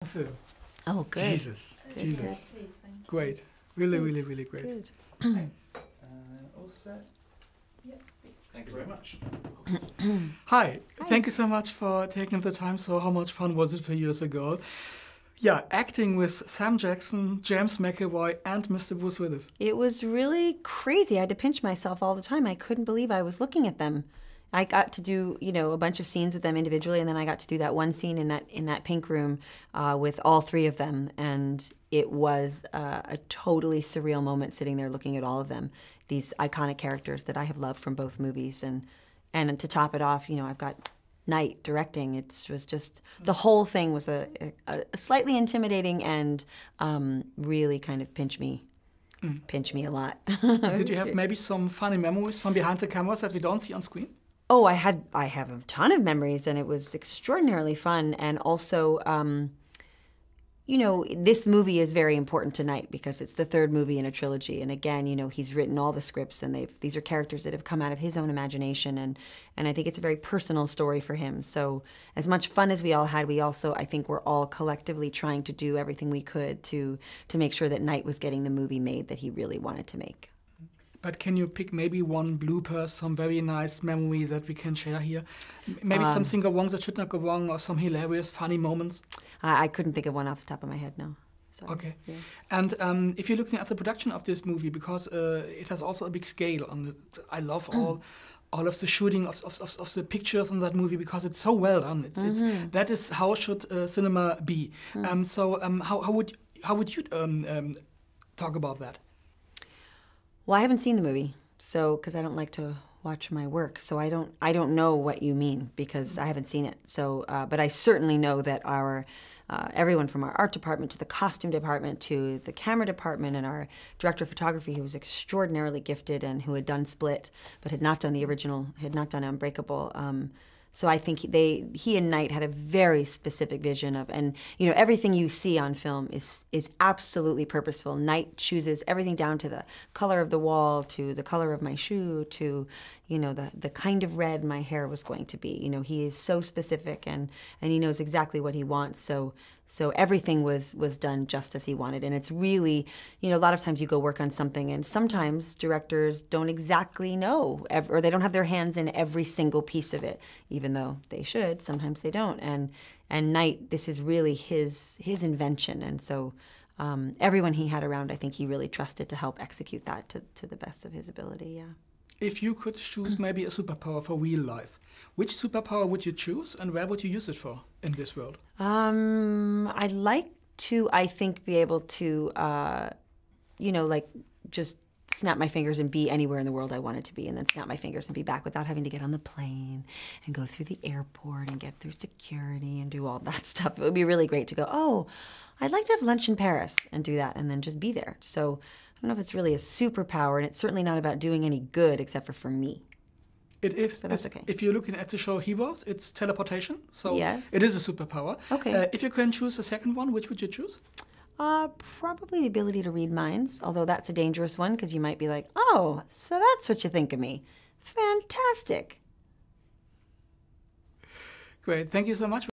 film. Oh, good. Jesus. Good, Jesus. good. Great. Really, really, really great. Good. All set? Yep, sweet. Thank you very much. Hi. Thank you so much for taking the time. So how much fun was it for years ago? Yeah, acting with Sam Jackson, James McAvoy, and Mr. Bruce Willis. It was really crazy. I had to pinch myself all the time. I couldn't believe I was looking at them. I got to do, you know, a bunch of scenes with them individually, and then I got to do that one scene in that pink room with all three of them, and it was a totally surreal moment sitting there looking at all of them, these iconic characters that I have loved from both movies, and to top it off, you know, I've got Knight directing. It was just, the whole thing was a slightly intimidating and really kind of pinch me a lot. Did you have maybe some funny memories from behind the cameras that we don't see on screen? Oh, I have a ton of memories, and it was extraordinarily fun. And also, you know, this movie is very important tonight because it's the third movie in a trilogy. And again, you know, he's written all the scripts, and these are characters that have come out of his own imagination. And I think it's a very personal story for him. So as much fun as we all had, we also, I think we're all collectively trying to do everything we could to make sure that Knight was getting the movie made that he really wanted to make. But can you pick maybe one blooper, some very nice memory that we can share here? Maybe something go wrong that should not go wrong, or some hilarious, funny moments? I couldn't think of one off the top of my head, no. Sorry. Okay. Yeah. And if you're looking at the production of this movie, because it has also a big scale on it, I love all of the shooting of the pictures in that movie because it's so well done. That is how should cinema be. How would you talk about that? Well, I haven't seen the movie, so because I don't like to watch my work, so I don't know what you mean because I haven't seen it. So, but I certainly know that our everyone from our art department to the costume department to the camera department and our director of photography, who was extraordinarily gifted and who had done Split but had not done the original, had not done Unbreakable. So I think he and Knight had a very specific vision of, and you know, everything you see on film is absolutely purposeful. Knight chooses everything down to the color of the wall, to the color of my shoe, to, you know, the kind of red my hair was going to be. You know, he is so specific, and he knows exactly what he wants. So everything was done just as he wanted. And it's really, you know, a lot of times you go work on something, and sometimes directors don't exactly know, or they don't have their hands in every single piece of it, even though they should. Sometimes they don't. And Knight, this is really his invention. And so everyone he had around, I think he really trusted to help execute that to the best of his ability, yeah. If you could choose maybe a superpower for real life, which superpower would you choose, and where would you use it for in this world? I'd like to, I think, be able to, you know, like just snap my fingers and be anywhere in the world I wanted to be, and then snap my fingers and be back without having to get on the plane and go through the airport and get through security and do all that stuff. It would be really great to go, oh, I'd like to have lunch in Paris and do that, and then just be there. So I don't know if it's really a superpower, and it's certainly not about doing any good except for me. It is. But that's okay. If you're looking at the show Heroes, it's teleportation. So yes. It is a superpower. Okay. If you can choose a second one, which would you choose? Probably the ability to read minds, although that's a dangerous one because you might be like, oh, so that's what you think of me. Fantastic. Great. Thank you so much.